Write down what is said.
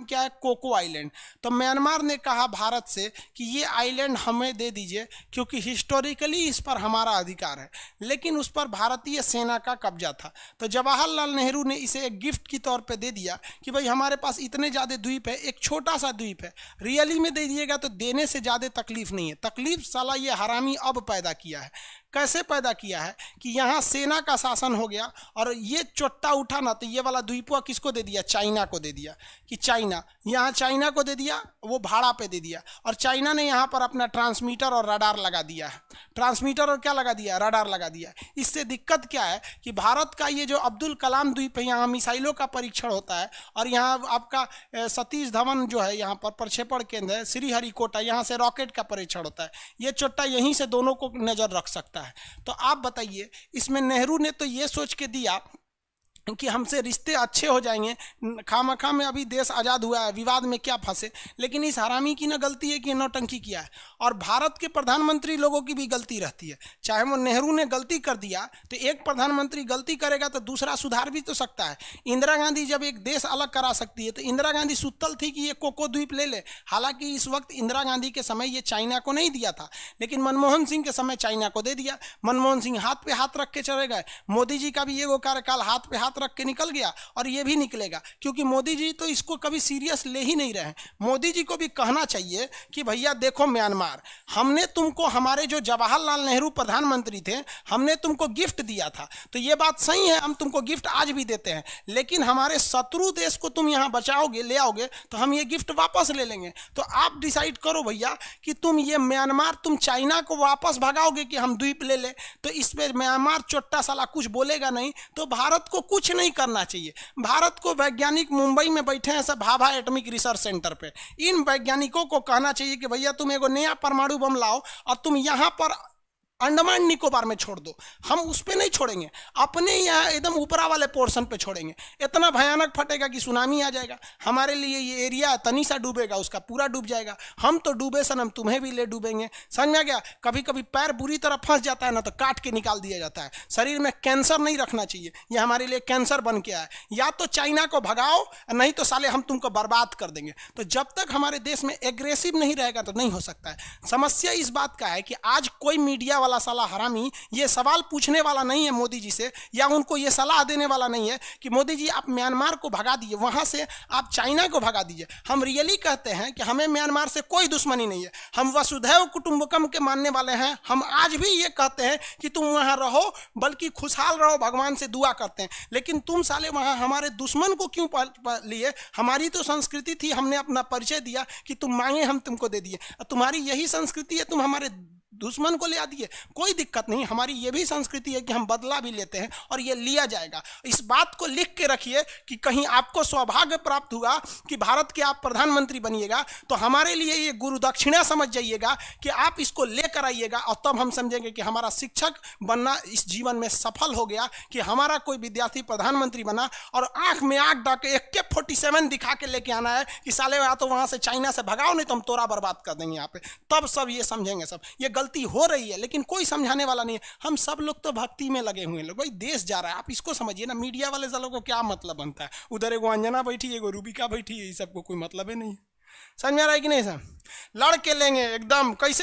क्या है, cocoa island. तो म्यांमार ने कहा भारत से कि ये आइलैंड हमें दे दीजिए क्योंकि हिस्टोरिकली इस पर हमारा अधिकार है, लेकिन उस पर भारतीय सेना का कब्जा था। तो जवाहरलाल नेहरू ने इसे एक गिफ्ट की तौर पे दे दिया कि भाई हमारे पास इतने ज़्यादा द्वीप है, एक छोटा सा द्वीप है, रियली में दे दिएगा तो देने से ज़्यादा तकलीफ नहीं है। तकलीफ साला ये हरामी अब पैदा किया है। कैसे पैदा किया है कि यहाँ सेना का शासन हो गया और ये चोट्टा उठा ना, तो ये वाला द्वीपवा किसको दे दिया, चाइना को दे दिया कि चाइना, यहाँ चाइना को दे दिया, वो भाड़ा पे दे दिया। और चाइना ने यहाँ पर अपना ट्रांसमीटर और रडार लगा दिया है। ट्रांसमीटर और क्या लगा दिया, रडार लगा दिया। इससे दिक्कत क्या है कि भारत का ये जो अब्दुल कलाम द्वीप है, यहाँ मिसाइलों का परीक्षण होता है और यहाँ आपका सतीश धवन जो है यहाँ पर प्रक्षेपण केंद्र है, श्रीहरिकोटा, यहाँ से रॉकेट का परीक्षण होता है। ये चोट्टा यहीं से दोनों को नज़र रख सकता है। तो आप बताइए, इसमें नेहरू ने तो ये सोच के दिया कि हमसे रिश्ते अच्छे हो जाएंगे, खामखा में अभी देश आज़ाद हुआ है, विवाद में क्या फंसे। लेकिन इस हरामी की ना गलती है कि नौटंकी किया है। और भारत के प्रधानमंत्री लोगों की भी गलती रहती है। चाहे वो नेहरू ने गलती कर दिया तो एक प्रधानमंत्री गलती करेगा तो दूसरा सुधार भी तो सकता है। इंदिरा गांधी जब एक देश अलग करा सकती है तो इंदिरा गांधी सुतल थी कि ये कोको द्वीप ले ले। हालांकि इस वक्त इंदिरा गांधी के समय ये चाइना को नहीं दिया था, लेकिन मनमोहन सिंह के समय चाइना को दे दिया। मनमोहन सिंह हाथ पे हाथ रख के चले गए। मोदी जी का भी ये वो कार्यकाल हाथ पे हाथ रख के निकल गया और ये भी निकलेगा, क्योंकि मोदी जी तो इसको कभी सीरियस ले ही नहीं रहे। मोदी जी को भी कहना चाहिए कि भैया देखो म्यांमार, हमने तुमको, हमारे जो जवाहरलाल नेहरू प्रधानमंत्री थे, हमने तुमको गिफ्ट दिया था, तो ये बात सही है, हम तुमको गिफ्ट आज भी देते हैं, लेकिन हमारे शत्रु देश को तुम यहाँ बचाओगे, ले आओगे तो हम ये गिफ्ट वापस ले लेंगे। तो आप डिसाइड करो भैया कि तुम ये म्यांमार, तुम चाइना को वापस भगाओगे कि हम द्वीप ले ले। तो इस पे म्यांमार चोट्टा साला कुछ बोलेगा नहीं, तो भारत को कुछ नहीं करना चाहिए। भारत को वैज्ञानिक मुंबई में बैठे हैं सब भाभा एटॉमिक रिसर्च सेंटर पे, इन वैज्ञानिकों को कहना चाहिए कि भैया तुम एगो नया परमाणु बम लाओ और तुम यहां पर अंडमान निकोबार में छोड़ दो। हम उस पे नहीं छोड़ेंगे, अपने यहाँ एकदम ऊपरा वाले पोर्शन पे छोड़ेंगे। इतना भयानक फटेगा कि सुनामी आ जाएगा। हमारे लिए ये एरिया तनी सा डूबेगा, उसका पूरा डूब जाएगा। हम तो डूबे सनम, तुम्हें भी ले डूबेंगे। समझ में आ गया? कभी कभी पैर बुरी तरह फंस जाता है ना, तो काट के निकाल दिया जाता है। शरीर में कैंसर नहीं रखना चाहिए, ये हमारे लिए कैंसर बन के आया। या तो चाइना को भगाओ, नहीं तो साले हम तुमको बर्बाद कर देंगे। तो जब तक हमारे देश में एग्रेसिव नहीं रहेगा तो नहीं हो सकता है। समस्या इस बात का है कि आज कोई मीडिया वाला साला हरामी ये सवाल पूछने वाला नहीं है मोदी जी से, या उनको ये सलाह देने वाला नहीं है कि मोदी जी आप म्यांमार को भगा दीजिए, वहां से आप चाइना को भगा दीजिए। हम रियली कहते हैं कि हमें म्यांमार से कोई दुश्मनी नहीं है, हम वसुधैव कुटुंबकम के मानने वाले हैं। हम आज भी ये कहते हैं कि तुम वहां रहो, बल्कि खुशहाल रहो, भगवान से दुआ करते हैं। लेकिन तुम साले वहां हमारे दुश्मन को क्यों लिए? हमारी तो संस्कृति थी, हमने अपना परिचय दिया कि तुम मांगे हम तुमको दे दिए। तुम्हारी यही संस्कृति है, तुम हमारे दुश्मन को ले आ दिए। कोई दिक्कत नहीं, हमारी ये भी संस्कृति है कि हम बदला भी लेते हैं और ये लिया जाएगा। इस बात को लिख के रखिए कि कहीं आपको सौभाग्य प्राप्त हुआ कि भारत के आप प्रधानमंत्री बनिएगा, तो हमारे लिए ये गुरु दक्षिणा समझ जाइएगा कि आप इसको लेकर आइएगा, और तब हम समझेंगे कि हमारा शिक्षक बनना इस जीवन में सफल हो गया, कि हमारा कोई विद्यार्थी प्रधानमंत्री बना। और आंख में आंख डाल के AK-47 दिखा के लेके आना है कि साले या तो वहां से चाइना से भगाओ, नहीं तो हम तोरा बर्बाद कर देंगे यहाँ पे। तब सब ये समझेंगे। सब ये गलती हो रही है लेकिन कोई समझाने वाला नहीं है। हम सब लोग तो भक्ति में लगे हुए हैं। लोग भाई देश जा रहा है, आप इसको समझिए ना। मीडिया वाले सालों को क्या मतलब बनता है? उधर एगो अंजना बैठी है, एगो रूबिका बैठी है, ये सबको कोई मतलब ही नहीं है। समझ में आ रहा है कि नहीं? सर लड़ के लेंगे एकदम, कैसे